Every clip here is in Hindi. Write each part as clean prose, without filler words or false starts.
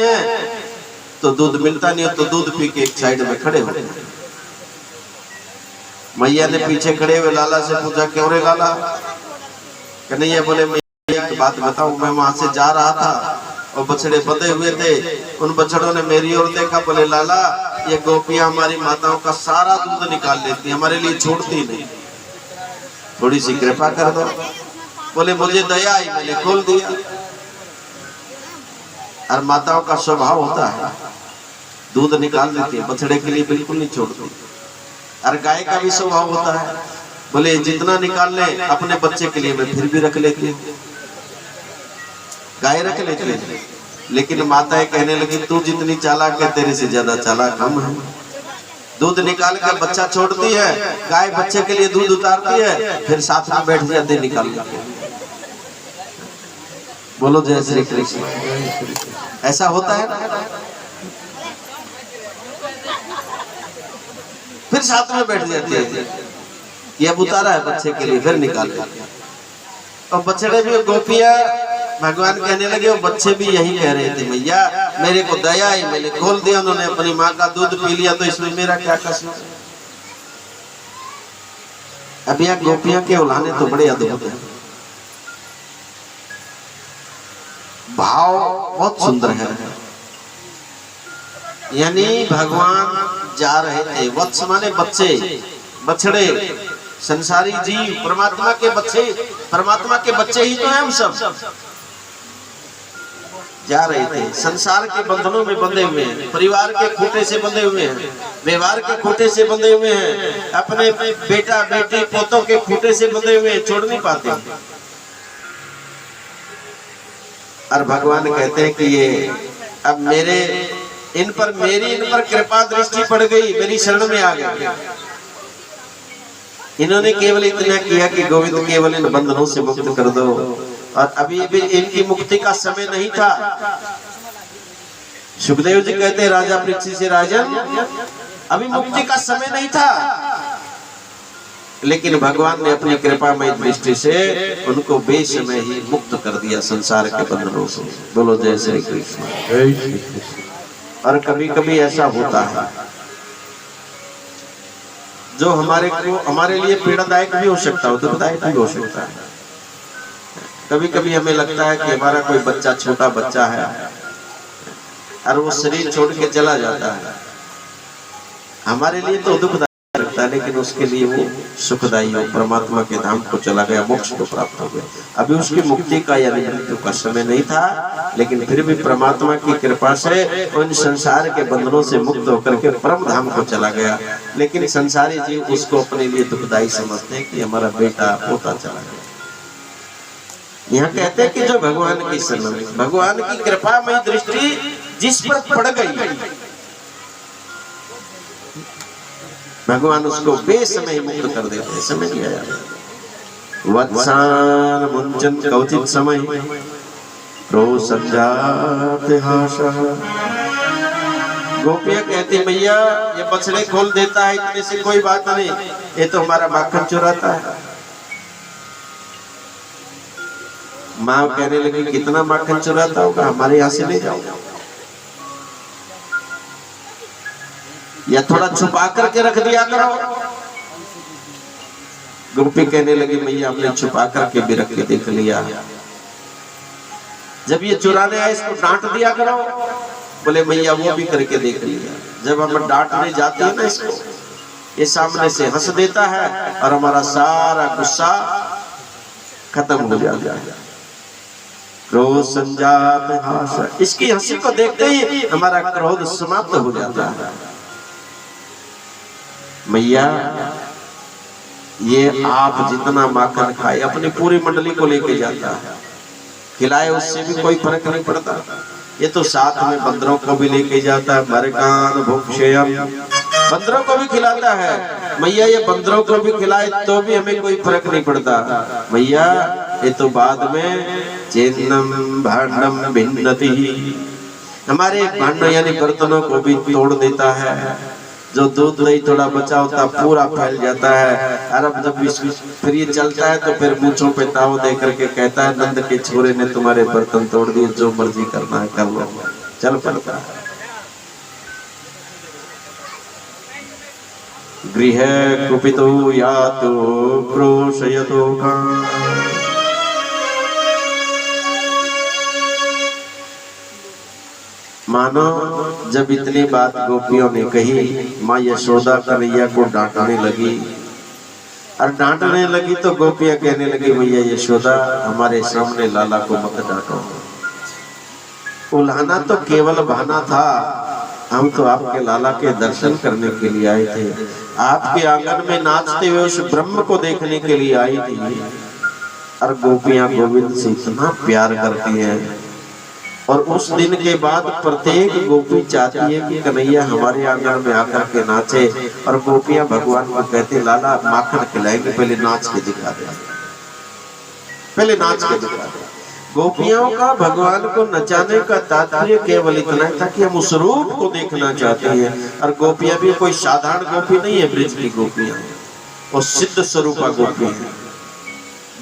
हैं तो दूध मिलता नहीं है, तो दूध पी के एक साइड में खड़े होते हैं। मैया ने पीछे खड़े हुए लाला से पूछा, क्यों रे लाला? कन्हैया बोले, मैं एक बात बताऊं, मैं वहां से जा रहा था और बछड़े बंधे हुए थे, उन बछड़ों ने मेरी ओर देखा। बोले लाला, ये गोपियां हमारी माताओं का सारा दूध निकाल लेती, हमारे लिए छोड़ती नहीं, थोड़ी सी कृपा कर दो। बोले मुझे दया आई, मैंने खोल दिया। और माताओं का स्वभाव होता है, दूध निकाल देती है, बछड़े के लिए बिल्कुल नहीं छोड़ती। और गाय का भी स्वभाव होता है, बोले जितना निकाल ले अपने बच्चे के लिए मैं फिर भी रख लेती हूँ, गाय रख लेती है। लेकिन माताएं कहने लगी, तू जितनी चालाक है तेरे से ज्यादा चालाक हम हैं। दूध निकाल कर बच्चा छोड़ती है, गाय बच्चे के लिए दूध उतारती है, फिर साथ में बैठ जाते निकाल के। बोलो जय श्री कृष्ण। ऐसा होता है ना, फिर साथ में बैठ जाती है, ये अब उतारा है बच्चे के लिए, फिर निकाल लेते हैं। और बछड़े भी, गोपियां, भगवान कहने लगे, वो बच्चे भी यही कह रहे थे, भैया मेरे को दया आई, मैंने खोल दिया, उन्होंने अपनी माँ का दूध पी लिया, तो इसमें मेरा क्या कसूर? अब यह गोपियां के उलाने तो बड़े अद्भुत है, भाव बहुत सुंदर है। यानी भगवान जा रहे थे, वत्स माने बच्चे, बछड़े, संसारी जीव, परमात्मा के बच्चे, परमात्मा के बच्चे ही तो हैं हम सब। जा रहे थे, संसार के बंधनों में बंधे हुए हैं, परिवार के खूंटे से बंधे हुए हैं, व्यवहार के खूंटे से बंधे हुए हैं, अपने बेटा बेटी पोतों के खूंटे से बंधे हुए हैं, छोड़ नहीं पाते। और भगवान कहते हैं कि ये अब मेरी इन पर कृपा दृष्टि पड़ गई, मेरी शरण में आ गए। इन्होंने केवल इतना किया कि गोविंद केवल इन बंधनों से मुक्त कर दो, और अभी भी इनकी मुक्ति का समय नहीं था। सुखदेव जी कहते हैं, राजा परीक्षित से, राजन अभी मुक्ति का समय नहीं था, लेकिन भगवान ने अपनी कृपामय दृष्टि से उनको बेसमय ही मुक्त कर दिया संसार के बंधनों से। बोलो जय श्री कृष्ण। और कभी कभी ऐसा होता है जो हमारे लिए पीड़ादायक भी हो सकता है, दुखदायक भी हो सकता है। कभी कभी हमें लगता है कि हमारा कोई बच्चा, छोटा बच्चा है, और वो शरीर छोड़ के चला जाता है, हमारे लिए तो दुखदायक लगता है, लेकिन उसके लिए वो सुखदायी हो, परमात्मा के धाम को चला गया, मोक्ष को प्राप्त हो गया। अभी उसकी मुक्ति का या मृत्यु का समय नहीं था, लेकिन फिर भी परमात्मा की कृपा से उन संसार के बंधनों से मुक्त होकर के परम धाम को चला गया। लेकिन संसारी जीव उसको अपने लिए दुखदायी समझते हैं कि हमारा बेटा पोता चला गया। यहाँ कहते हैं कि जो भगवान की शरण में, भगवान की कृपामय दृष्टि जिस पर पड़ गई, भगवान उसको बेसमय मुक्त कर देते हैं। समय नहीं आया। वत्सान मुंचन कौचित समय रोसंजाते हाशा। गोपियां कहती, भैया ये बछड़े खोल देता है, इतने से कोई बात नहीं, ये तो हमारा माखन चुराता है। माँ कहने लगी, कितना माखन चुराता होगा, हमारे यहाँ से ले जाओ, या थोड़ा छुपा करके रख दिया करो। गोपी कहने लगी, मैया हमने छुपा करके भी रख के देख लिया, जब ये चुराने आए इसको डांट दिया करो। बोले मैया वो भी करके देख लिया, जब हम डांटने जाते हैं ना इसको, ये सामने से हंस देता है और हमारा सारा गुस्सा खत्म हो जाता है। क्रोध संजात हासा, इसकी हंसी को देखते ही हमारा क्रोध समाप्त हो जाता है। मैया ये आप जितना माखन खाए अपनी पूरी मंडली को लेके जाता है, खिलाए उससे भी कोई फर्क नहीं पड़ता। ये तो साथ में बंदरों को भी लेके जाता है, मरकान भुक्षयम, बंदरों को भी खिलाता है। मैया ये बंदरों को भी खिलाए तो भी हमें कोई फर्क नहीं पड़ता। मैया ये तो बाद में चेन्नम भांडम भिन्नति, हमारे भांडों यानी बर्तनों को भी तोड़ देता है। जो दूध दही थोड़ा बचा होता पूरा फैल जाता है। और अब जब फिर ये चलता है तो फिर मूंछों पे ताव दे करके कहता है, नंद के छोरे ने तुम्हारे बर्तन तोड़ दिए, जो मर्जी करना है कर लो, चल पड़ता है। गृह कुपितो यातो प्रोषयतो का। मानो जब इतनी बात गोपियों ने कही, माँ यशोदा कन्हैया को डांटने लगी, और डांटने लगी तो गोपियां कहने लगी, भैया यशोदा हमारे सामने लाला को मत डांटो, उल्हाना तो केवल बहाना था, हम तो आपके लाला के दर्शन करने के लिए आए थे, आपके आंगन में नाचते हुए उस ब्रह्म को देखने के लिए आई थी। और गोपियां गोविंद से इतना प्यार करती हैं, और उस दिन के बाद प्रत्येक गोपी चाहती है कि कन्हैया हमारे आंगन में आकर के नाचे, और गोपियां भगवान को कहते, लाला माखन खिलाएंगे, पहले नाच के दिखा दे, पहले नाच के दिखा दे। गोपियों का भगवान को नचाने का तात्पर्य केवल इतना था कि हम उस रूप को देखना चाहते हैं। और गोपियां भी कोई साधारण गोपी नहीं है, ब्रज की गोपियां और सिद्ध स्वरूपा गोपी है,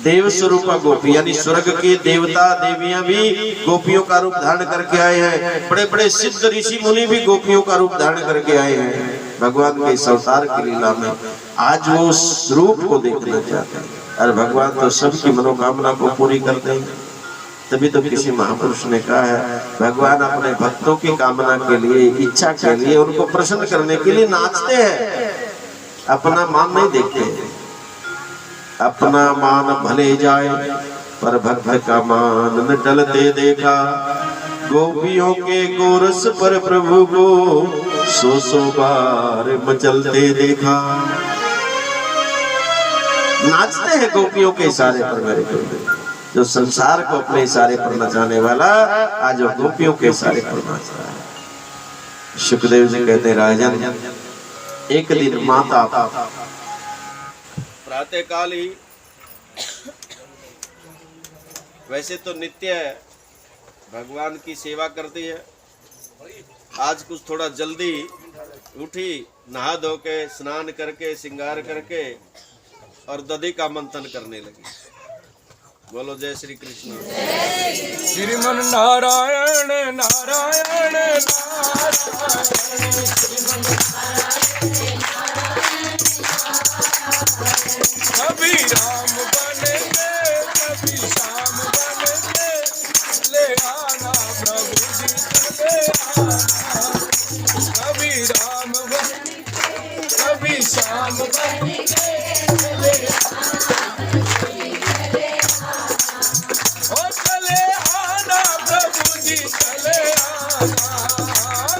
देव स्वरूपा गोपी, यानी स्वर्ग के देवता देवियां भी गोपियों का रूप धारण करके आए हैं। बड़े बड़े सिद्ध ऋषि मुनि भी गोपियों का रूप धारण करके आए हैं भगवान के इस अवतार की लीला में। आज वो उस रूप को देखना चाहते हैं, और भगवान तो सबकी मनोकामना को पूरी करते हैं। तभी तो किसी महापुरुष ने कहा है, भगवान अपने भक्तों की कामना के लिए, इच्छा के लिए, उनको प्रसन्न करने के लिए नाचते हैं, अपना मान नहीं देखते। अपना मान भले जाए पर भक्त का मान न टलते देखा, गोपियों के गोरस पर प्रभु को 100 बार मचलते देखा। नाचते हैं गोपियों के इशारे पर मेरे गुरुदेव, जो संसार को अपने इशारे पर नचाने वाला आज गोपियों के इशारे पर नाच रहा है। सुखदेव जी कहते, राजन एक दिन माता प्रातः काल ही, वैसे तो नित्य भगवान की सेवा करती है, आज कुछ थोड़ा जल्दी उठी, नहा धो के स्नान करके श्रृंगार करके और दधी का मंथन करने लगी। बोलो जय श्री कृष्ण। श्रीमन नारायण नारायण नारायण, कभी राम बनेंगे कभी श्याम बनेंगे, ले आना प्रभु जी ले आना। कभी राम बनेंगे कभी श्याम बनेंगे, ले ओ चले आना प्रभु जी चले आना,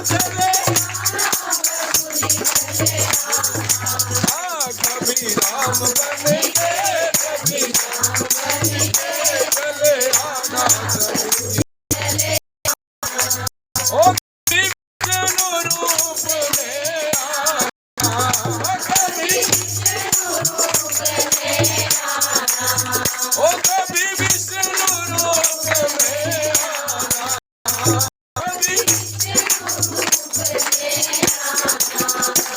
चले कभी राम बनेंगे कभी श्याम बनेंगे, चले आना प्रभु जी। ओ कभी विष्णु रूप में आना, कभी ओ कभी विष्णु रूप में आना, कभी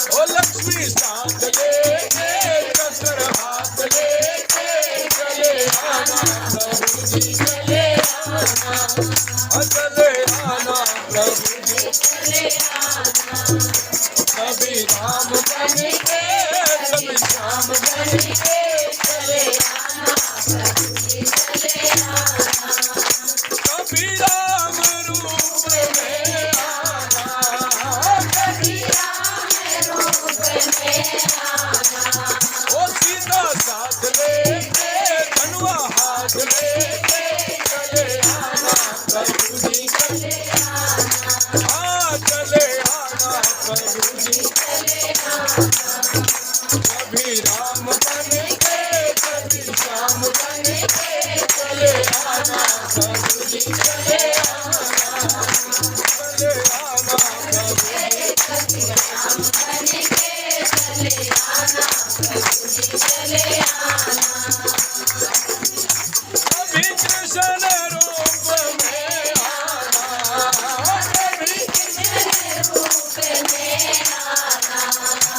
ओ लक्ष्मी साथ लेके चक्र हाथ लेके, चले आना प्रभु जी चले आना, चले आना प्रभु जी चले आना। कभी राम बनेंगे कभी श्याम बनेंगे, चले आना प्रभु जी चले आना। कभी राम रूप में आना, कभी राम रूप में आना, ओ सीता साथ लेके धनुआ हाथ लेके, चले आना प्रभु जी चले आना, हाँ चले आना प्रभु जी चले आना। कभी राम बनेंगे कभी श्याम बनेंगे, चले आना प्रभु जी चले आना, चले आना प्रभु जी कभी राम बनेंगे, चले आना प्रभु जी चले आना। कभी कृष्ण रूप में आना, कभी कृष्ण रूप में आना,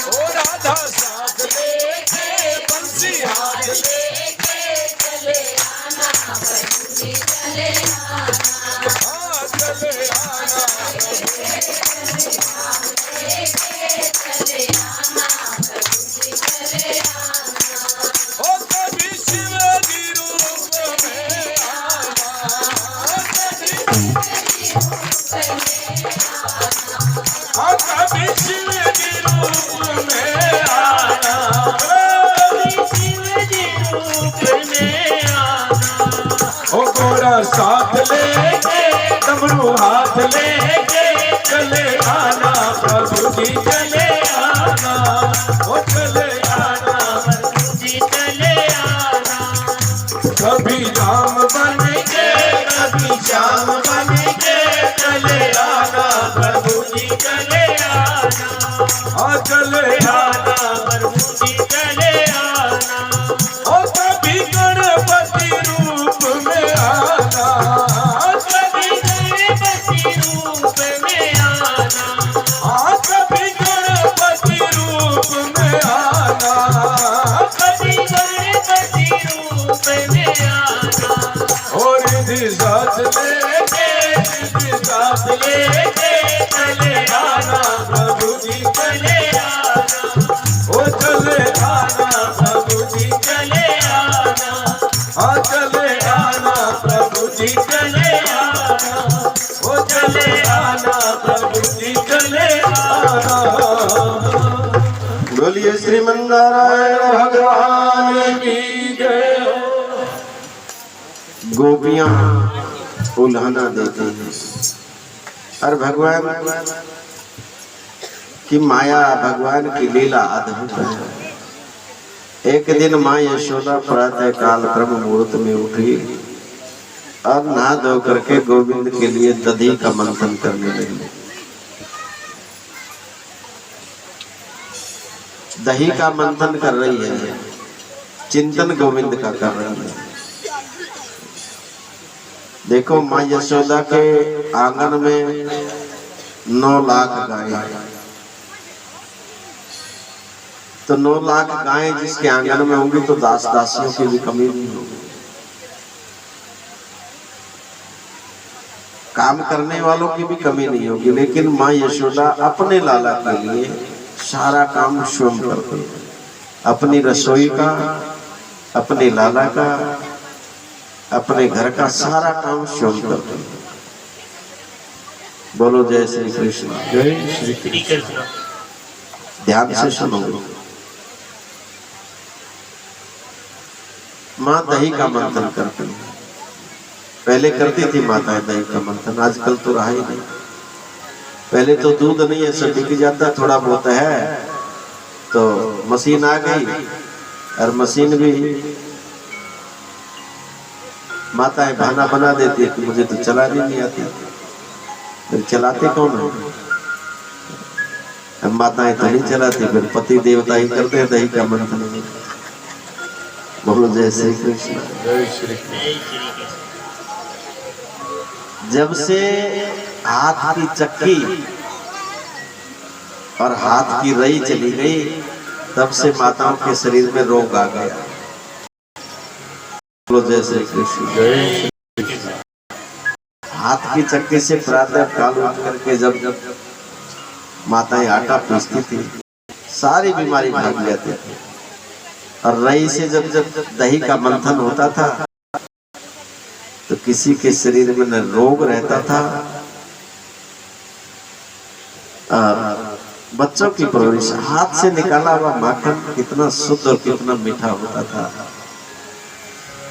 ओ राधा साथ लेके बंसी हाथ लेके, चले आना प्रभु जी चले आना, हाँ चले आना कभी शिव जी रूप में आना, शिव जी रूप में आना। ओ गोरा साथ लेके डमरू हाथ लेके चले आना प्रभु जी चले आना, ओ चले आना प्रभु जी चले आना। कभी राम बन के कभी श्याम बन के चले आना प्रभु जी चले आना, आ चले आना प्रभु जी चले आना। ओ कभी गणपति रूप में आना, कभी गणपति रूप में आना, आ कभी गणपति रूप में आना, कभी गणपति रूप में आना। और रिद्धि साथ लेके चले आना प्रभु जी चले आना, ओ चले आना प्रभु जी चले आना, आ चले आना प्रभु जी चले आना, ओ चले आना प्रभु जी चले आना। बोलिए श्रीमन्नारायण भगवान की जय। गोपियां उल्हाना देती हैं और भगवान की माया, भगवान की लीला अद्भुत है। एक दिन माँ यशोदा प्रातः काल ब्रह्म मुहूर्त में उठी और नहा धो करके गोविंद के लिए दधी का मंथन करने लगी। दही का मंथन कर रही है, चिंतन गोविंद का कर रही है। देखो माँ यशोदा के आंगन में 9 लाख गाय, तो 9 लाख गाय जिसके आंगन में होंगी तो दास दासियों की भी कमी नहीं होगी, काम करने वालों की भी कमी नहीं होगी। लेकिन माँ यशोदा अपने लाला के लिए सारा काम स्वयं करती है, अपनी रसोई का, अपने लाला का, अपने घर का सारा काम स्वयं करते हैं। बोलो जय श्री कृष्ण। जय श्री कृष्ण। ध्यान से सुनो। माँ दही का मंथन करती है, पहले करती थी माताएं दही का मंथन, आजकल तो रहा ही नहीं। पहले तो दूध नहीं है, सब बिक जाता, थोड़ा बहुत है, तो मशीन आ गई और मशीन भी माताएं बहाना बना देती है कि मुझे तो चलानी नहीं आती। फिर चलाते कौन है? हम माताएं तो नहीं चलाती, फिर पति देवता ही करते हैं दही का मंथन। बोलो जय श्री कृष्ण। जय श्री कृष्ण। जब से हाथ की चक्की और हाथ की रई चली गई, तब से माताओं के शरीर में रोग आ गया। बोलो जय श्री कृष्ण। जय हाथ की चक्की से प्रातः काल उठ करके जब जब माताएं आटा पीसती थी, सारी बीमारी भाग जाती थी। और रई से जब जब दही का मंथन होता था तो किसी के शरीर में न रोग रहता था, बच्चों की परवरिश, हाथ से निकाला हुआ माखन कितना शुद्ध और कितना मीठा होता था।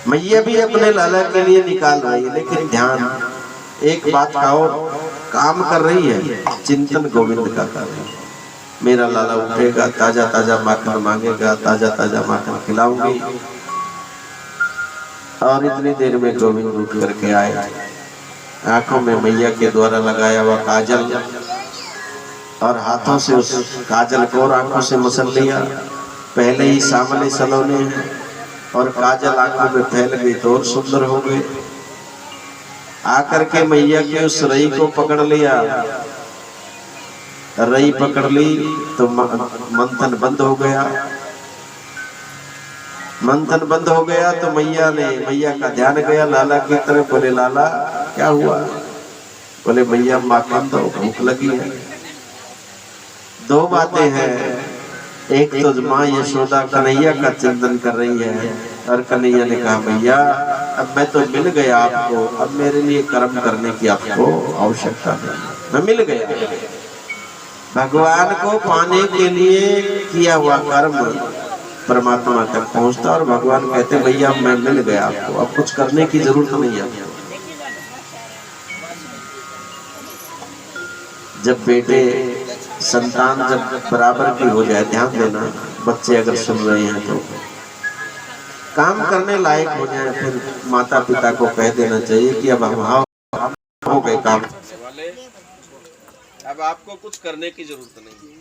मैया भी अपने लाला के लिए निकाल रही है, लेकिन ध्यान एक बात का और काम कर रही है, चिंतन गोविंद का कर रही है। मेरा लाला उठेगा, ताजा ताजा माखन मांगेगा, ताजा ताजा माखन खिलाऊंगी। और इतनी देर में गोविंद उठ करके आए, आंखों में मैया के द्वारा लगाया हुआ काजल और हाथों से उस काजल को और आंखों से मसल लिया। पहले ही सामने सलोने हैं और काजल आंखों में फैल गई तो और सुंदर हो गई। आकर के मैया के उस रई को पकड़ लिया, रई पकड़ ली तो मंथन बंद हो गया। मंथन बंद हो गया तो मैया का ध्यान गया लाला की तरफ। बोले लाला क्या हुआ? बोले मैया माखन दो, भूख लगी है। दो बातें हैं, एक तो माँ यशोदा कन्हैया का चिंतन कर रही है और कन्हैया ने कहा मैया अब मैं तो मिल गया आपको, अब मेरे लिए कर्म करने की आपको आवश्यकता नहीं, मैं मिल गया। भगवान को पाने के लिए किया हुआ कर्म परमात्मा तक पहुंचता, और भगवान कहते भैया मैं मिल गया आपको, अब कुछ करने की जरूरत नहीं है। जब बेटे संतान जब बराबर की हो जाए, ध्यान देना बच्चे अगर सुन रहे हैं तो काम करने लायक हो जाए, फिर माता पिता को कह देना चाहिए कि अब हम हो गए काम वाले, अब आपको कुछ करने की जरूरत नहीं।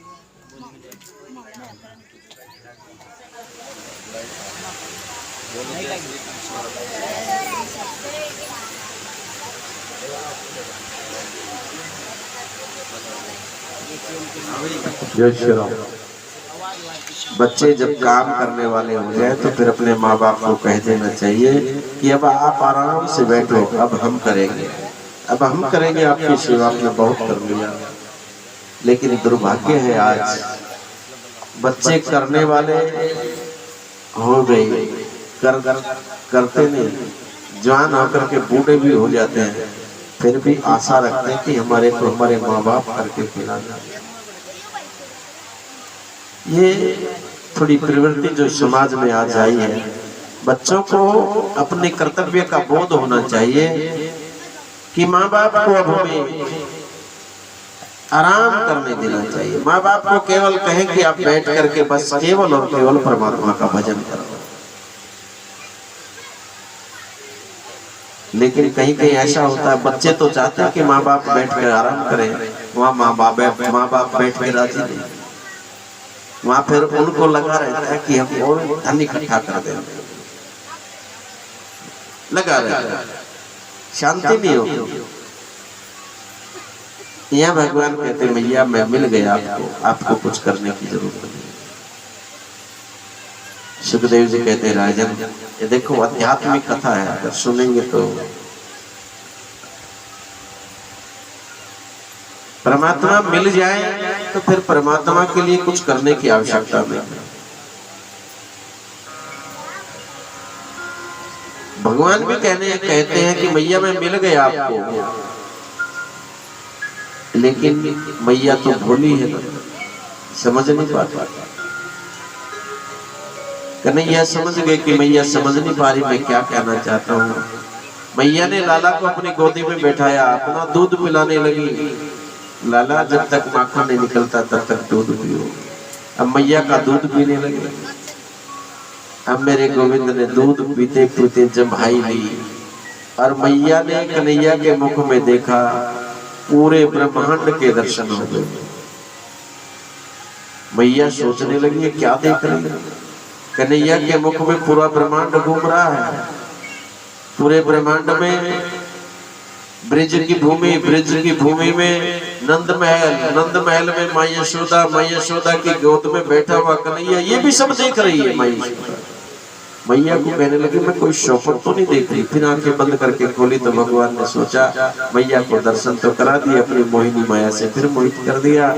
जय श्री राम। बच्चे जब काम करने वाले हो जाए तो फिर अपने माँ बाप को कह देना चाहिए कि अब आप आराम से बैठो, अब हम करेंगे, अब हम करेंगे, आपकी सेवा आपने बहुत कर लिया। लेकिन दुर्भाग्य है आज बच्चे करने वाले हो गए, करते नहीं, जवान होकर के बूढ़े भी हो जाते हैं, फिर भी आशा रखते हैं कि हमारे माँ बाप करके खिलाना। ये थोड़ी प्रवृत्ति जो समाज में आज आई है, बच्चों को अपने कर्तव्य का बोध होना चाहिए कि माँ बाप को अब हमें आराम करने देना चाहिए। माँ बाप को केवल कहें कि आप बैठ करके बस केवल और केवल परमात्मा का भजन करो। लेकिन कहीं कहीं ऐसा होता है, बच्चे तो चाहते हैं कि माँ बाप बैठ कर आराम करें, वहाँ माँ बाप बैठ के राजी नहीं, वहाँ फिर उनको लगा रहता है कि हम और धन इकट्ठा कर दें, लगा रहता है, शांति नहीं होती। यहाँ भगवान कहते भैया मैं मिल गया आपको, आपको कुछ करने की जरूरत नहीं। सुखदेव जी कहते हैं राजन, ये देखो आध्यात्मिक कथा है, अगर सुनेंगे तो परमात्मा मिल जाए तो फिर परमात्मा के लिए कुछ करने की आवश्यकता नहीं। भगवान भी कहते हैं कि मैया मैं मिल गया आपको, लेकिन मैया तो भोली है, समझ नहीं पाती। कन्हैया समझ गए कि मैया समझ नहीं पा रही मैं क्या कहना चाहता हूँ। मैया ने लाला को अपनी गोदी में बैठाया, अपना दूध पिलाने लगी। लाला जब तक माखन नहीं निकलता तब तक दूध पियो। अब मैया का दूध पीने लगे। अब मेरे गोविंद ने दूध पीते पीते जम्हाई ली, और मैया ने कन्हैया के मुख में देखा, पूरे ब्रह्मांड के दर्शन हो गए। मैया सोचने लगी क्या देख रही है, कन्हैया के मुख में पूरा ब्रह्मांड घूम रहा है। पूरे ब्रह्मांड में ब्रिज की भूमि में नंद महल में माँ यशोदा की गोद में बैठा हुआ कन्हैया, ये भी सब देख रही है माँ यशोदा। मैया को कहने लगी मैं कोई शौकत तो नहीं देख रही। फिर आंखें बंद करके खोली तो भगवान ने सोचा मैया को दर्शन तो करा दिए, अपनी मोहिनी माया से फिर मोहित कर दिया।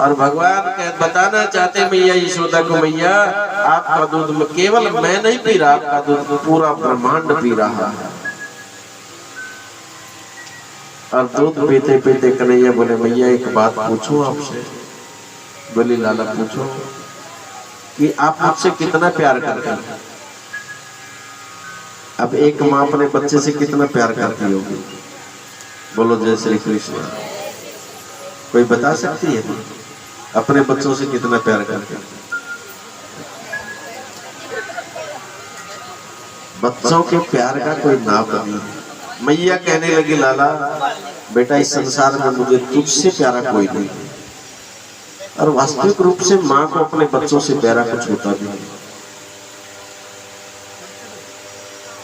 और भगवान बताना चाहते मैया यशोदा को, मैया आपका दूध केवल मैं नहीं पी रहा, आपका दूध पूरा ब्रह्मांड पी रहा है। और दूध पीते पीते कन्हैया बोले मैया एक बात पूछूं आपसे। बोली लाला पूछो, कि आप मुझसे कितना प्यार करते हैं। अब एक माँ अपने बच्चे से कितना प्यार करती होगी, बोलो जय श्री कृष्ण। कोई बता सकती है अपने बच्चों से कितना प्यार करती है? बच्चों के प्यार का कोई नाप नहीं। मैया कहने लगी लाला बेटा इस संसार में मुझे तुझसे प्यारा कोई नहीं। और वास्तविक रूप से माँ को अपने बच्चों से प्यारा कुछ होता नहीं।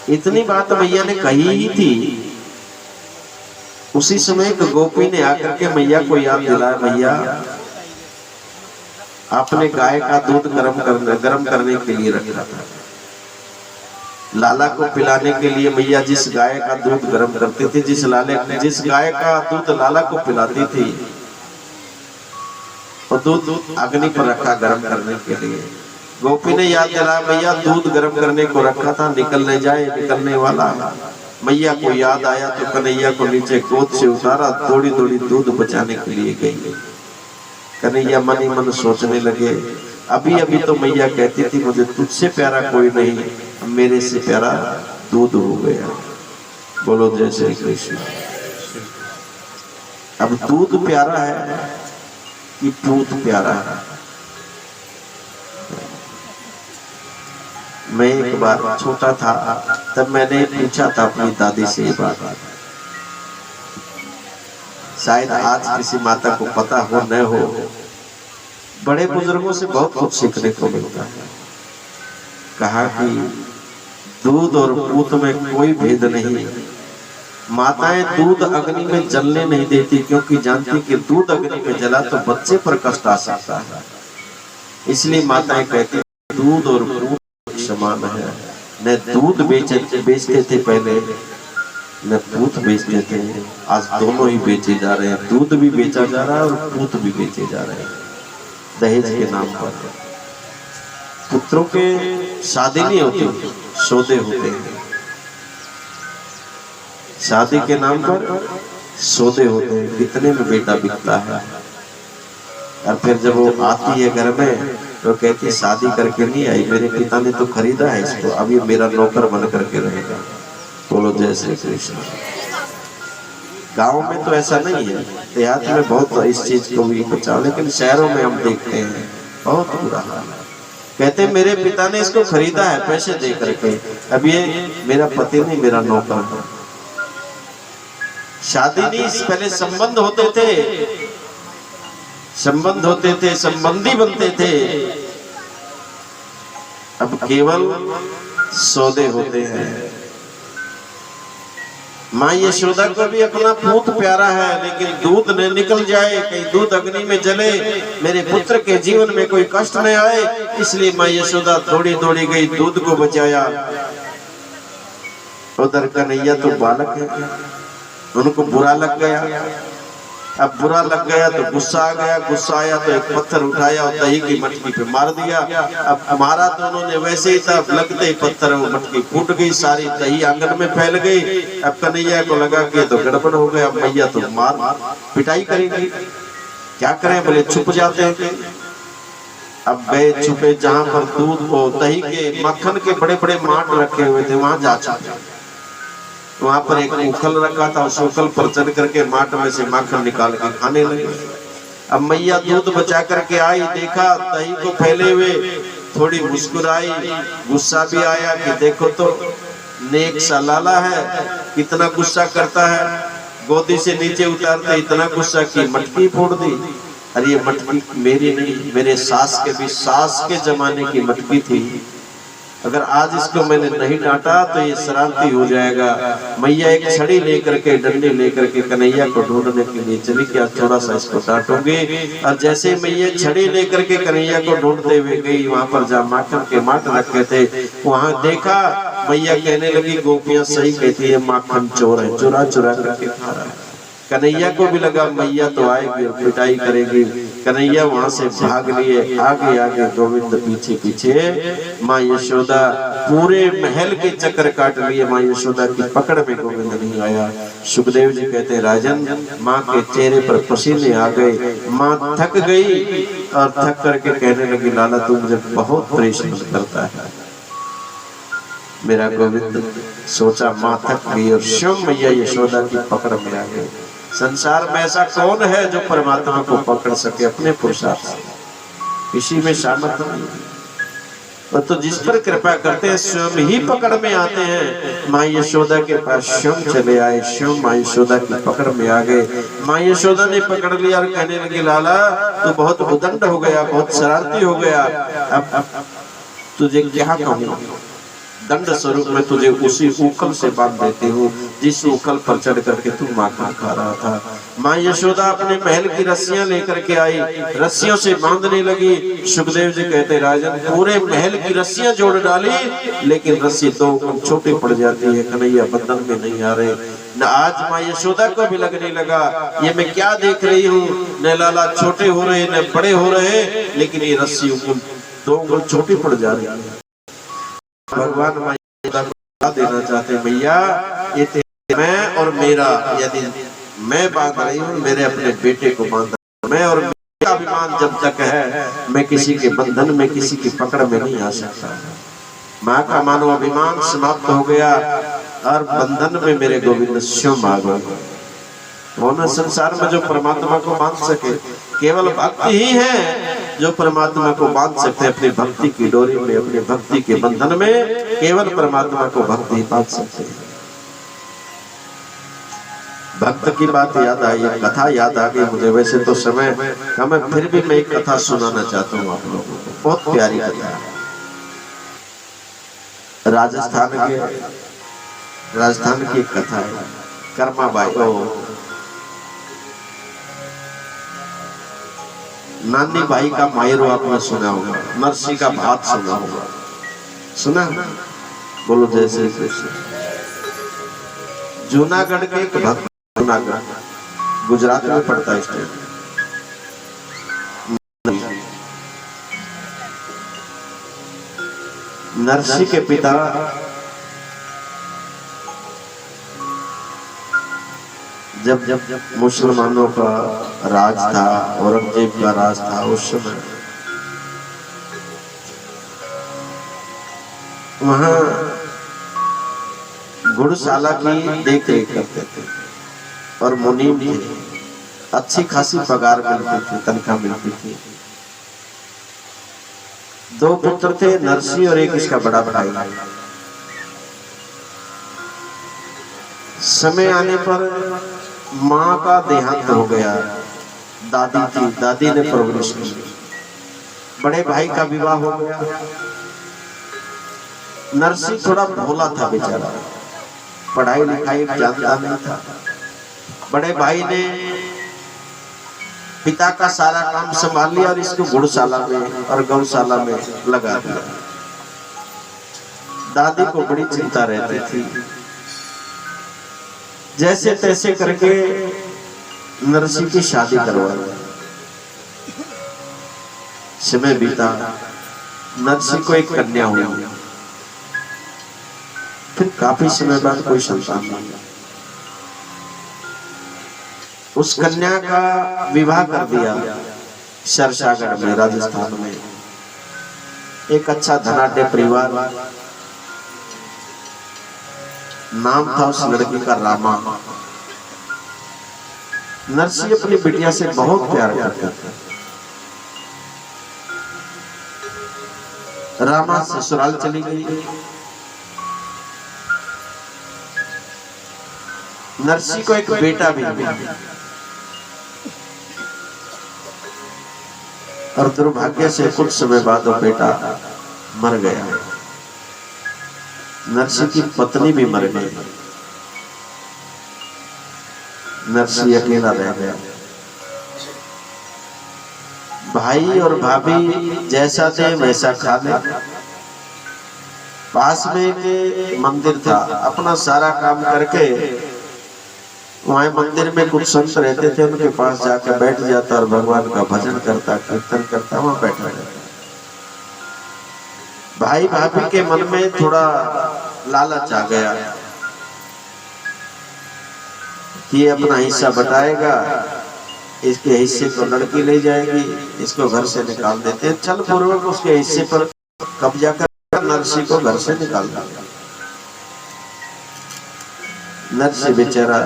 इतनी बात मैया ने कही ही थी, उसी समय एक गोपी ने आकर के मैया को याद दिलाया, मैया आपने गाय का दूध गर्म करने के लिए रखा था। लाला को पिलाने के लिए मैया जिस गाय का दूध गर्म करती थी, जिस गाय का दूध लाला को पिलाती थी, वो दूध अग्नि पर रखा गर्म करने के लिए। गोपी ने याद दिलाया, भैया दूध गर्म करने को रखा था, निकलने जाए, निकलने वाला है। मैया को याद आया तो कन्हैया को नीचे गोद से उतारा, दौड़ी दौड़ी दूध बचाने के लिए गई। कन्हैया मन ही मन सोचने लगे, अभी अभी तो मैया कहती थी मुझे तुझसे प्यारा कोई नहीं, मेरे से प्यारा दूध हो गया। बोलो जय श्री कृष्ण। अब दूध प्यारा है कि पूत प्यारा है? मैं एक बार छोटा था, तब मैंने पूछा था अपनी दादी से ये बात। शायद आज किसी माता को पता हो न हो, बड़े बुजुर्गों से बहुत कुछ सीखने को मिलता है। कहा कि दूध और पूत में कोई भेद नहीं। माताएं दूध अग्नि में जलने नहीं देती, क्योंकि जानती कि दूध अग्नि में जला तो बच्चे पर कष्ट आ सकता है। इसलिए माताएं कहती दूध और पूत समान है। न दूध बेचते थे पहले, न पूत बेचते थे। आज दोनों ही बेचे जा रहे हैं, दूध भी बेचा जा रहा है और पूत भी बेचे जा रहे हैं दहेज के नाम पर। पुत्रों के शादी नहीं होती, सौदे होते हैं। शादी के नाम पर सौदे होते हैं, कितने में बेटा बिकता है। और फिर जब वो आती है घर में तो कहती शादी करके नहीं आई, मेरे पिता ने तो खरीदा है इसको, अब ये मेरा नौकर बन करके रहेगा। बोलो जय श्री कृष्ण। गाँव में तो ऐसा नहीं है, देहात में बहुत इस चीज को भी बचाओ, लेकिन शहरों में हम देखते हैं बहुत बुरा हाल है। कहते मेरे पिता ने इसको खरीदा है पैसे दे करके, अब ये मेरा पति नहीं, मेरा नौकर है। शादी नहीं, पहले संबंध होते थे, संबंध होते थे, संबंधी बनते थे। अब केवल सौदे होते हैं। माँ यशोदा को भी अपना पूत प्यारा है, लेकिन दूध न निकल जाए, कहीं दूध अग्नि में जले, मेरे पुत्र के जीवन में कोई कष्ट न आए, इसलिए माँ यशोदा दौड़ी दौड़ी गई, दूध को बचाया। उधर कन्हैया तो बालक है, उनको बुरा लग गया। अब बुरा लग गया तो गुस्सा आ गया, गुस्सा आया तो एक पत्थर उठाया और दही की मटकी पे मार दिया। अब मारा तो उन्होंने वैसे ही था, लगते ही पत्थर वो मटकी फूट गई, सारी दही आंगन में फैल गई। अब कन्हैया को लगा कि तो गड़बड़ हो गया, अब मैया तो मार पिटाई करेगी, क्या करें, बोले छुप जाते हैं। अब गए छुपे, जहां पर दूध को दही के मक्खन के बड़े बड़े माट रखे हुए थे, वहां जा छुपे। वहां पर एक उखल रखा था, उस उखल पर चढ़ करके माट में से माखन निकाल के खाने लगे। अब मैया दूध बचा करके आई, देखा दही को फैले हुए, थोड़ी मुस्कुराई, गुस्सा भी आया कि देखो तो नेक सा लाला है, कितना गुस्सा करता है। गोदी से नीचे उतारते इतना गुस्सा कि मटकी फोड़ दी। अरे ये मटकी मेरी नहीं, मेरे सास के भी सास के जमाने की मटकी थी। अगर आज इसको मैंने नहीं डांटा तो ये शरारती हो जाएगा। मैया एक छड़ी लेकर के, डंडी लेकर के कन्हैया को ढूंढने के लिए चली, क्या थोड़ा सा इसको डांटोगे। और जैसे मैया छड़ी लेकर के कन्हैया को ढूंढते हुए गई, वहां पर जहाँ माखन के माट रखे थे, वहां देखा मैया कहने लगी, गोपियां सही कहती है, माखन चोर है, चुरा चुरा करके खा रहा है। कन्हैया को भी लगा मैया तो आएगी और पिटाई करेगी। कन्हैया वहां से भाग लिए, आगे आगे गोविंद पीछे पीछे। माँ यशोदा पूरे महल के चक्कर काट लिए, माँ यशोदा की पकड़ में गोविंद नहीं आया। सुखदेव जी कहते हैं, राजन माँ के चेहरे पर पसीने आ गए, माँ थक गई और थक करके कहने लगी, लाला तू मुझे बहुत परेशान करता है मेरा गोविंद। सोचा माँ थक गई और स्वयं मैया यशोदा की पकड़ में आ गई। संसार में ऐसा कौन है जो परमात्मा को पकड़ सके अपने पुरुषार्थ से? किसी में सामर्थ्य नहीं। तो जिस पर कृपा करते हैं स्वयं ही पकड़ में आते हैं। माँ यशोदा के पास स्वयं चले आए, स्वयं माँ यशोदा की पकड़ में आ गए। माँ यशोदा ने पकड़ लिया और कहने लगी, लाला तू बहुत उदंड हो गया, बहुत शरारती हो गया, अब तुझे क्या कहूँ, दंड स्वरूप में तुझे उसी उखल से बांध देती हूँ जिस उखल पर चढ़ करके तू माखन खा रहा था। माँ यशोदा अपने महल की रस्सियां लेकर के आई, रस्सियों से बांधने लगी। सुखदेव जी कहते, राजन पूरे महल की रस्सियां जोड़ डाली, लेकिन रस्सी दो छोटी पड़ जाती है, कन्हैया बंधन में नहीं आ रहे। न आज माँ यशोदा को भी लगने लगा, ये मैं क्या देख रही हूँ, न लाला छोटे हो रहे न बड़े हो रहे, लेकिन ये रस्सी 2 उंगल छोटी पड़ जा रही है। भगवान माता को देना चाहते हैं, भैया ये मैं और मेरा, यदि मैं बांध रही हूँ मेरे अपने बेटे को बांध, मैं और मेरा अभिमान जब तक है मैं किसी के बंधन में, किसी की पकड़ में नहीं आ सकता। माँ का मानो अभिमान समाप्त हो गया और बंधन में मेरे गोविंद स्वयं आ गए। वो संसार में जो परमात्मा को बांध सके, केवल भक्ति ही है जो परमात्मा को बांध सकते हैं अपनी भक्ति की डोरी में, अपनी भक्ति के बंधन में। केवल परमात्मा को भक्ति ही बांध सकते हैं। भक्त की बात याद आई, कथा याद आ गई मुझे। वैसे तो समय कम है, फिर भी मैं एक कथा सुनाना चाहता हूँ आप लोगों को। बहुत प्यारी कथा है। राजस्थान की एक कथा है। कर्माबाई नानी बाई का मायरो आपने सुना होगा, नरसी का भात सुना होगा, सुना? बोलो जय श्री कृष्ण। जूनागढ़ के एक भक्त, जूनागढ़ गुजरात में पड़ता है स्टेट। नरसी के पिता जब मुसलमानों का राज था, औरंगजेब का राज था, उस समय वहां घुड़शाला की देख रेख करते थे और मुनीम थे। अच्छी खासी पगार मिलती थी, तनख्वाह मिलती थी। 2 पुत्र थे, नरसी और एक इसका बड़ा भाई। समय आने पर माँ का देहांत हो गया। दादी थी, दादी ने परवरिश की। बड़े भाई का विवाह हो गया। नरसी थोड़ा भोला था बेचारा, पढ़ाई लिखाई जानता नहीं था। बड़े भाई ने पिता का सारा काम संभाल लिया और इसको गुड़शाला में और गौशाला में लगा दिया। दादी को बड़ी चिंता रहती थी। जैसे तैसे करके नरसी की शादी करवा दी। समय बीता, नरसी को एक कन्या हुई। फिर काफी समय बाद कोई संतान नहीं। उस कन्या का विवाह कर दिया सरसागढ़ में, राजस्थान में। एक अच्छा धनाढ्य परिवार, नाम था उस लड़की का रामा। नरसी अपनी बिटिया से बहुत प्यार करता था। रामा ससुराल चली गई। नरसी को एक बेटा भी मिला और दुर्भाग्य से कुछ समय बाद वो बेटा मर गया। नरसी की पत्नी भी मर गई। नरसी अकेला रह गया। भाई और भाभी जैसा थे वैसा खा ले। पास में एक मंदिर था, अपना सारा काम करके वहाँ मंदिर में कुछ संत रहते थे, उनके पास जाकर बैठ जाता और भगवान का भजन करता, कीर्तन करता, वहाँ बैठा रहता। भाई भाभी के मन में थोड़ा लालच आ गया कि ये अपना हिस्सा बटाएगा, इसके हिस्से को लड़की ले जाएगी, इसको घर से निकाल देते। छल पूर्वक उसके हिस्से पर कब्जा कर नरसी को घर से निकाल दिया। नरसी बेचारा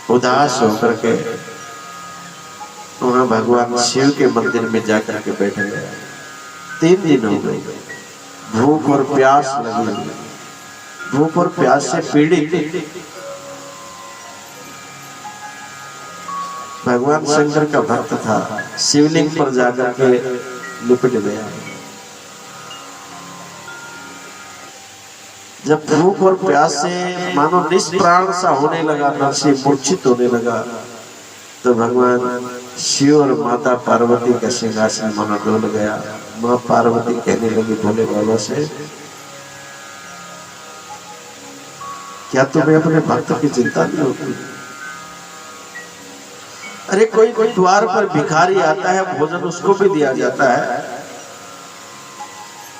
उदास होकर के वहां भगवान शिव के मंदिर में जाकर के बैठ गया। 3 दिन हो गए, भूख और प्यास लगी, भूख और प्यास से पीड़ित भगवान शंकर का भक्त था। शिवलिंग पर जाकर के लिपट गया। जब भूख और प्यास से मानो निष्प्राण सा होने लगा, नरसी मूर्छित होने लगा, तो भगवान शिव और माता पार्वती का सिंहासन मानो डोल गया। माँ पार्वती कहने लगी भोले बाबा से, क्या तुम्हें अपने भक्त की चिंता नहीं होती? अरे कोई द्वार पर भिखारी आता है, भोजन उसको भी दिया जाता है।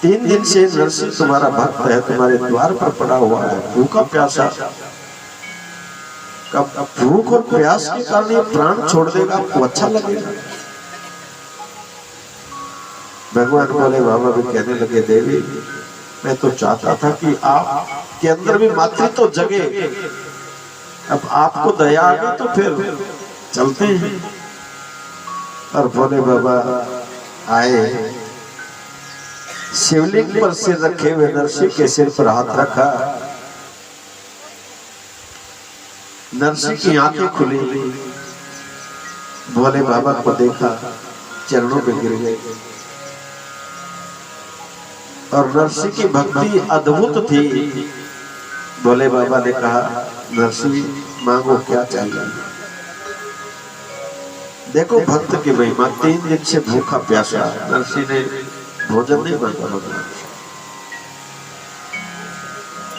3 दिन से नरसिंह तुम्हारा भक्त है, तुम्हारे द्वार पर पड़ा हुआ है, भूखा प्यासा। कब भूख और प्यास के कारण ये प्राण छोड़ देगा, आपको अच्छा लगेगा? भगवान बोले बाबा भी कहने लगे, देवी मैं तो चाहता था कि आप के अंदर भी मातृत्व तो जगे, अब आपको दया आ गई तो फिर चलते हैं। और बोले बाबा आए, शिवलिंग पर सिर रखे हुए नरसिंह के सिर पर हाथ रखा। नरसिंह की आंखें खुली, भोले बाबा को देखा, चरणों पे गिर गए। और नरसिंह की भक्ति अद्भुत थी। भोले बाबा ने कहा, नरसिंह मांगो क्या चाहिए। देखो भक्त की महिमा, 3 दिन से भूखा प्यासा, नरसिंह ने भोजन नहीं मांगा।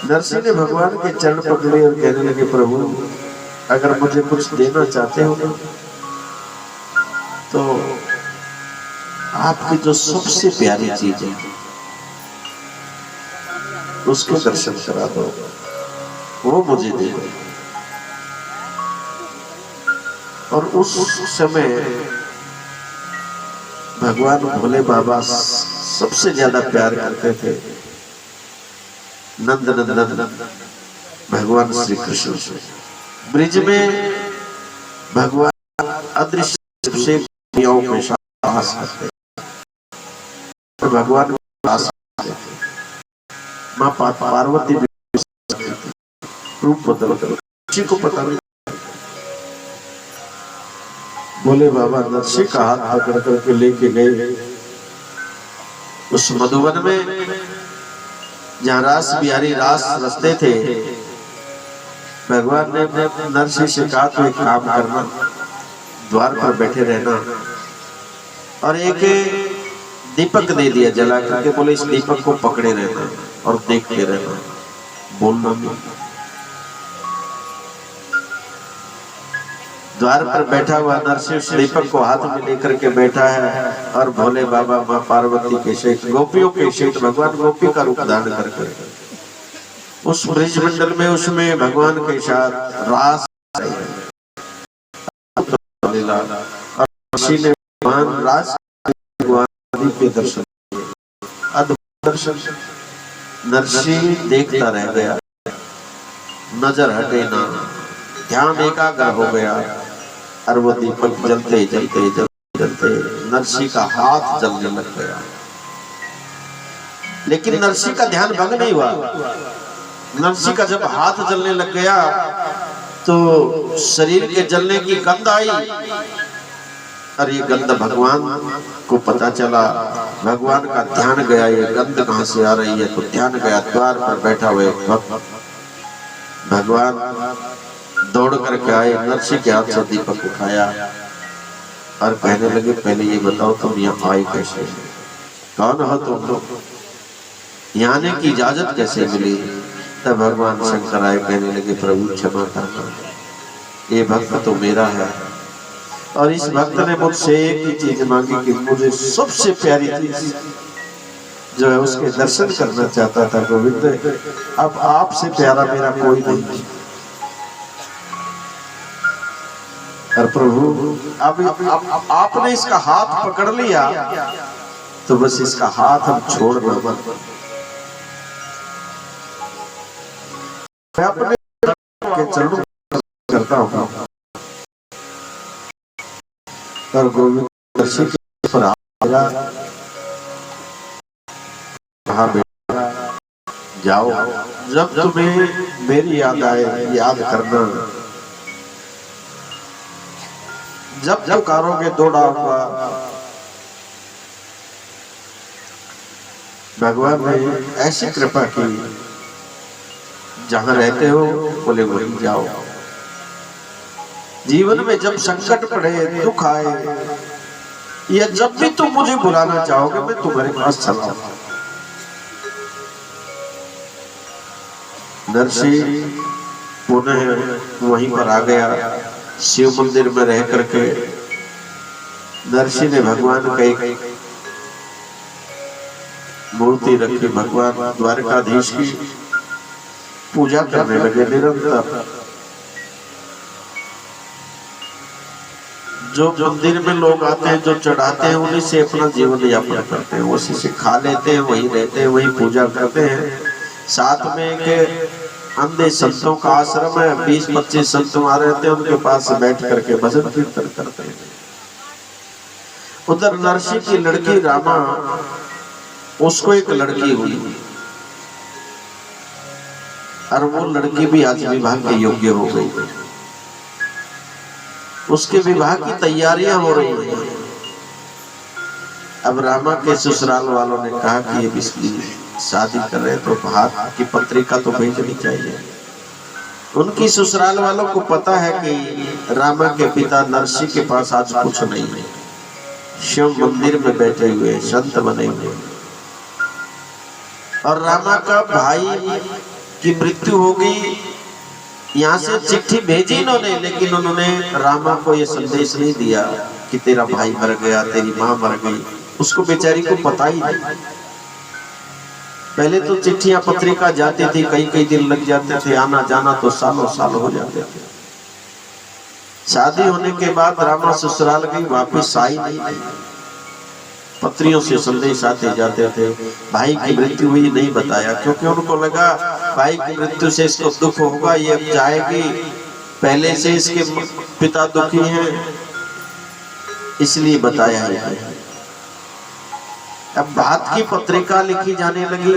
नरसिंह ने भगवान के चरण पकड़े और कहने लगे, प्रभु अगर मुझे कुछ देना चाहते हो तो आपकी जो सबसे प्यारी चीज है उसके दर्शन करा दो, वो मुझे दे दो। और उस समय भगवान भोले बाबा सबसे ज्यादा प्यार करते थे नंद नंदन भगवान श्री कृष्ण से। ब्रिज में भगवान अदृश्य से के साथ करते, भगवान माँ पार्वती रूप बदल कर, किसी को पता नहीं। बोले बाबा नरसिंह का हाथ पकड़ करके लेके गए उस मधुवन में जहाँ रास बिहारी रास रचते थे। भगवान ने नरसिंह से कहा, तो एक काम करना, द्वार पर बैठे रहना और एक दीपक दे दिया जला करके, बोले इस दीपक को पकड़े रहना और देखते रहना, बोलना नहीं। द्वार पर बैठा हुआ नरसिंह दीपक को हाथ में लेकर के बैठा है और भोले बाबा माँ पार्वती के शेष, गोपियों के शेष, भगवान गोपी का रूप धारण करके उस ब्रिज मंडल में, उसमें भगवान के साथ रास और ने भगवान रास के दर्शन, अद्भुत दर्शन। नरसिंह देखता रह गया, नजर हटे ना, ध्यान एकाग्र हो गया। और वो दीपक जलते जलते जलते जलते नरसिंह का हाथ जलने लग गया। लेकिन नरसिंह का ध्यान भंग नहीं हुआ। नरसिंह का जब हाथ जलने लग गया तो शरीर के जलने की गंध आई। और ये गंध भगवान को पता चला, भगवान का ध्यान गया, ये गंध कहाँ से आ रही है, तो ध्यान गया। द्वार पर बैठा हुआ एक भक्त, भगवान दौड़ करके आए, नरसिंह के हाथ से दीपक उठाया और कहने लगे, पहले ये बताओ तुम यहाँ आए कैसे, कौन हो तुम लोग, यहाँ आने की इजाजत कैसे मिली। तब भगवान शंकर आए, कहने लगे, प्रभु क्षमा करना, ये भक्त तो मेरा है। और इस भक्त ने मुझसे एक ही चीज मांगी कि मुझे सबसे प्यारी चीज जो है उसके दर्शन करना चाहता था। गोविंद, अब आपसे प्यारा मेरा कोई नहीं। और प्रभु अब आपने इसका हाथ पकड़ लिया तो बस इसका हाथ हम छोड़ना मत। मैं अपने के चरणों करता हूँ और गोविंद नरसिंह के पर आया, कहा बेटा जाओ, जब तुम्हें मेरी याद आए याद करना, जब पुकारोगे दौड़ाऊंगा। भगवान ने ऐसी कृपा की, जहां रहते हो बोले वहीं जाओ। जीवन में जब संकट पड़े, दुख आए, या जब भी तुम मुझे बुलाना चाहोगे मैं तुम्हारे पास चला आऊंगा। नरसिंह पुनः वहीं पर आ गया, शिव मंदिर में रह करके नरसिंह ने भगवान का एक मूर्ति रखी, भगवान द्वारकाधीश की पूजा करने लगे निरंतर। जो मंदिर में लोग आते हैं, जो चढ़ाते हैं, उन्हीं से अपना जीवन यापन करते हैं, उसी से खा लेते हैं, वही रहते हैं, वही पूजा करते हैं। साथ में एक अंधे संतों का आश्रम है, 20-25 संत वहां रहते हैं, उनके पास बैठ करके भजन कीर्तन करते हैं। उधर नरसिंह की लड़की रामा, उसको एक लड़की हुई और वो लड़की भी आज विवाह के योग्य हो गई। उसके विवाह की तैयारियां हो रही हैं। अब रामा के ससुराल वालों ने कहा कि ये इसकी शादी कर रहे तो भाग की पत्रिका तो भेजनी चाहिए। उनकी ससुराल वालों को पता है कि रामा के पिता नरसिंह के पास आज कुछ नहीं है, शिव मंदिर में बैठे हुए संत बने हुए, और रामा का भाई की मृत्यु हो गई। यहाँ से चिट्ठी भेजी इन्होंने, लेकिन उन्होंने रामा को ये संदेश नहीं दिया कि तेरा भाई मर गया, तेरी माँ मर गई। उसको बेचारी को पता ही नहीं। पहले तो चिट्ठियां पत्रिका जाती थी, कई दिन लग जाते थे, आना जाना तो सालों साल हो जाते थे। शादी होने के बाद रामा ससुराल गई, वापिस आई नहीं। पत्रियों से संदेश आते जाते थे। भाई की मृत्यु हुई, नहीं बताया, क्योंकि उनको लगा भाई की मृत्यु से इसको दुख होगा, ये अब जाएगी, पहले से इसके पिता दुखी हैं, इसलिए बताया है। अब बात की पत्रिका लिखी जाने लगी।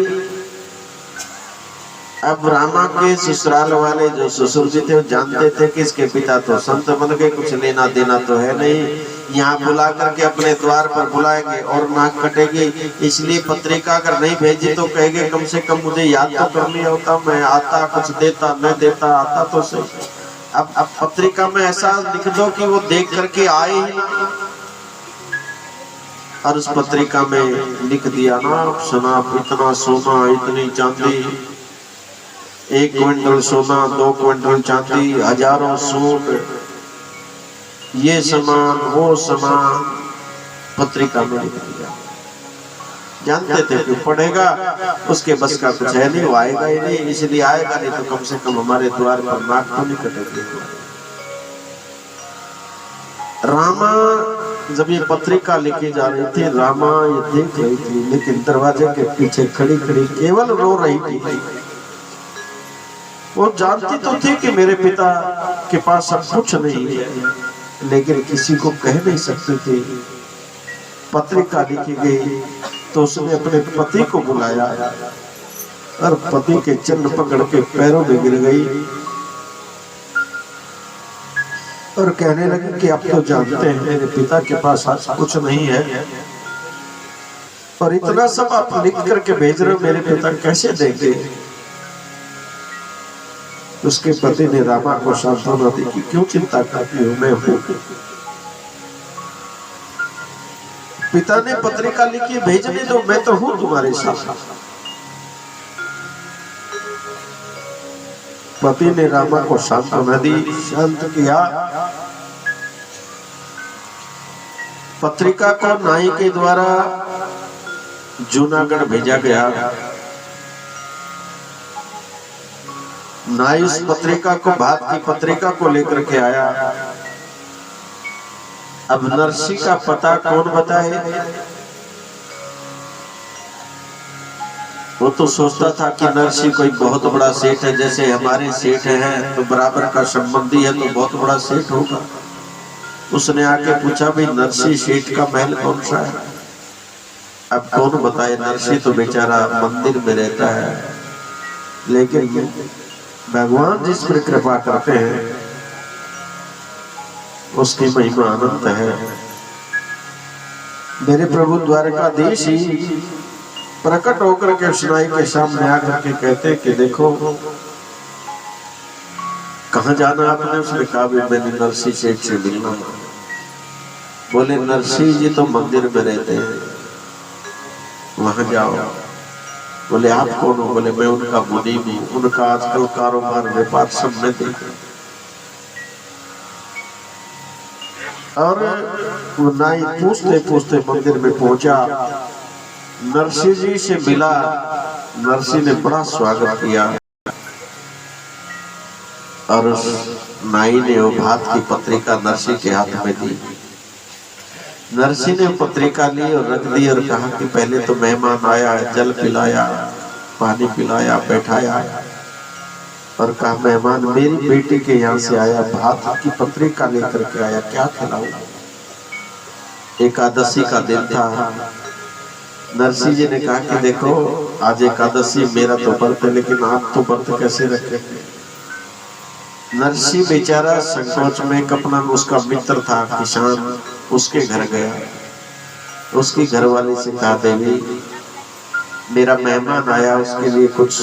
अब रामा के ससुराल वाले जो ससुर जी थे, वो जानते थे कि इसके पिता तो संत बन गए, कुछ लेना देना तो है नहीं, यहाँ बुला करके अपने द्वार पर बुलाएंगे और नाक कटेगी, इसलिए पत्रिका अगर नहीं भेजी तो कहेंगे कम से कम मुझे याद तो कर लिया होता, मैं आता, कुछ देता, मैं देता, आता तो सही। अब पत्रिका में ऐसा लिख दो कि वो देख करके आए ही ना। और उस पत्रिका में लिख दिया ना, सुना इतना सोना, इतनी चांदी, 1 क्विंटल सोना, 2 क्विंटल चांदी, हजारों सूट, ये सामान वो सामान, पत्रिका में लिख दिया। जानते थे कि पढ़ेगा, उसके बस का कुछ है नहीं, वो आएगा ही नहीं, इसलिए आएगा नहीं तो कम से कम हमारे द्वार पर नाक तो नहीं कटेगी। रामा जब ये पत्रिका लेके जा रही थी, रामा ये देख रही थी, लेकिन दरवाजे के पीछे खड़ी खड़ी केवल रो रही थी। वो जानती तो थी कि मेरे पिता के पास सब कुछ नहीं है, लेकिन किसी को कह नहीं सकती थी। पत्रिका लिखी गई तो उसने अपने पति को बुलाया और पति के चरण पकड़ के पैरों में गिर गई और कहने लगी कि आप तो जानते हैं मेरे पिता के पास आज कुछ नहीं है, और इतना सब आप लिख करके भेज रहे हो, मेरे पिता कैसे देंगे। उसके पति ने रामा को सांत्वना दी कि क्यों चिंता करती हो, मैं हूं। पिता ने पत्रिका लिखी, भेजने दो, मैं तो हूं तुम्हारे साथ। पति ने रामा को सांत्वना दी, शांत किया। पत्रिका को नाई के द्वारा जूनागढ़ भेजा गया। नाई उस पत्रिका को, भात की पत्रिका को लेकर के आया। अब नरसिंह का पता कौन बताए? वो तो सोचता था कि नरसिंह कोई बहुत बड़ा सेठ है, जैसे हमारे सेठ हैं तो बराबर का संबंधी है तो बहुत बड़ा सेठ होगा। उसने आके पूछा, भाई नरसिंह सेठ का महल कौन सा है? अब कौन बताए? नरसिंह तो बेचारा मंदिर में रहता है, लेकिन भगवान जिस पर कृपा करते हैं उसकी महिमा अनंत है। मेरे प्रभु द्वारकाधीश ही प्रकट होकर के सुनाई के सामने आकर के कहते कि देखो कहाँ जाना आपने? उसने कहा मैंने नरसिंह सेठ से मिलना। बोले नरसिंह जी तो मंदिर में रहते हैं, वहां जाओ। बोले आप कौन हो? बोले मैं उनका मुनि हूँ, उनका आजकल कारोबार व्यापार सब में देख। और वो नाई पूछते पूछते मंदिर में पहुंचा, नरसिंह जी से मिला। नरसिंह ने बड़ा स्वागत किया और उस नाई ने वो भात की पत्रिका नरसिंह के हाथ में दी। नरसिंह ने पत्रिका ली और रख दी और कहा कि पहले तो मेहमान आया, जल पिलाया, पानी पिलाया, बैठाया और कहा मेहमान मेरी बेटी के यहाँ से आया, भात की पत्रिका लेकर के आया, क्या खिलाऊं? एकादशी का दिन था। नरसिंह जी ने कहा कि देखो आज एकादशी, मेरा तो व्रत है लेकिन आप तो व्रत कैसे रखेंगे? नरसिंह बेचारा संकोच में अपना उसका मित्र था किसान, उसके घर गया। उसकी घरवाली से कहा देवी मेरा मेहमान आया, उसके लिए कुछ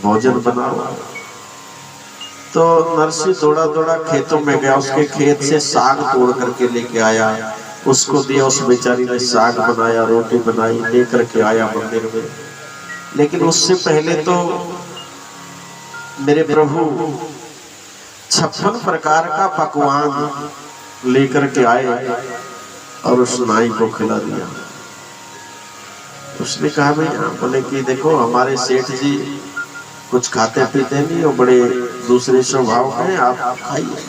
भोजन बनाओ। तो नरसिंह दौड़ा दौड़ा खेतों में गया, उसके खेत से साग तोड़ करके लेके आया, उसको दिया। उस बेचारी ने साग बनाया, रोटी बनाई, लेकर के आया मंदिर में। लेकिन उससे पहले तो मेरे प्रभु 56 प्रकार का पकवान लेकर के आए और उस नाई को खिला दिया। उसने कहा भैया, बोले कि देखो हमारे सेठ जी कुछ खाते पीते नहीं, वो बड़े दूसरे स्वभाव हैं, आप खाइए।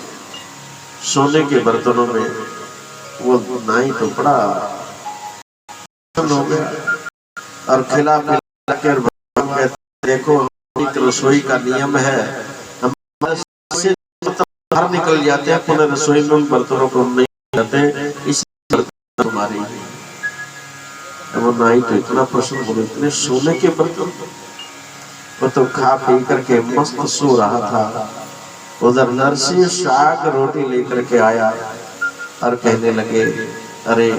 सोने के बर्तनों में। वो नाई तो बड़ा हो गया और खिला पिला कर भगवान कहते देखो रसोई का नियम है, हमारे से बाहर निकल जाते हैं, पुनः रसोई में बर्तनों को नहीं जाते, इस बर्तन तुम्हारी। वो नाई तो इतना प्रसन्न बोले, इतने सोने के बर्तन? वो तो खा पी करके मस्त सो रहा था। उधर नरसिंह साग रोटी लेकर के आया और कहने लगे अरे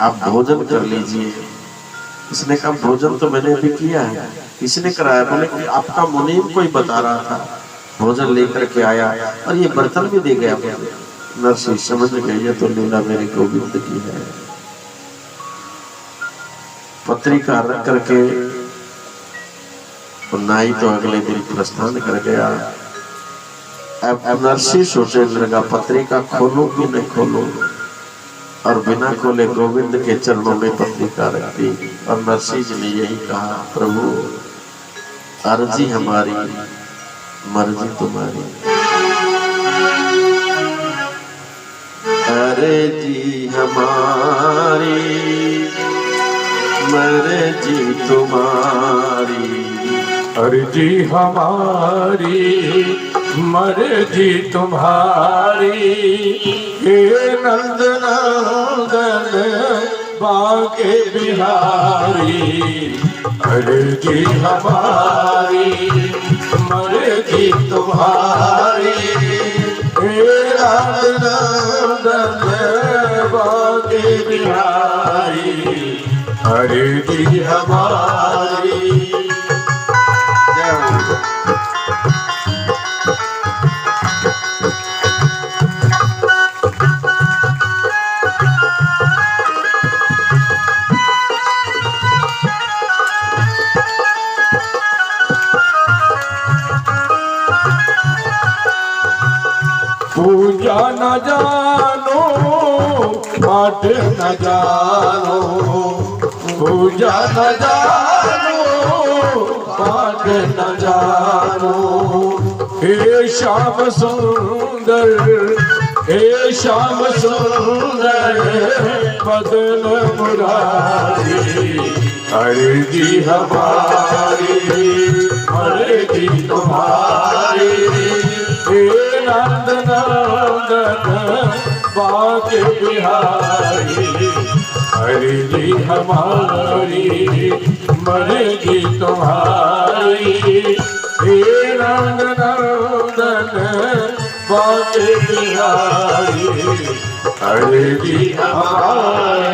आप भोजन कर लीजिए। इसने कहा भोजन तो मैंने अभी किया है। किसने कराया? बोले कि आपका मुनीम कोई बता रहा था, भोजन लेकर के आया और ये बर्तन भी दे गया मुझे। नरसिंह समझ गए ये तो लीला मेरे गोविंद की है। पत्रिका रख करके नाई तो अगले दिन प्रस्थान कर गया। अब नरसिंह सोचने लगा पत्रिका खोलूं कि नहीं खोलूं, और बिना खोले गोविंद के चरणों में पत्रिका रख दी। और नरसिंह जी ने यही कहा प्रभु अर्जी हमारी, मर्जी तुम्हारी। अर्जी हमारी, मर्जी तुम्हारी। अर्जी हमारी, मर्जी तुम्हारी। हे नंद नंदन बांके बिहारी। अर्जी हमारी, मर्जी तुम्हारी। हे नंद नंदन बांके बिहारी। अर्जी हमारी। पूजा न जानो पाठ न जानो। पूजा न जानो पाठ न जानो। हे श्याम सुंदर, हे श्याम सुंदर बदन मुरारी। अर्जी हमारी, अर्जी तुम्हारी। हे नंद नंदन बांके बिहारी। अर्जी हमारी, मर्जी तुम्हारी। हे नंद नंदन बांके बिहारी। अर्जी हमारी।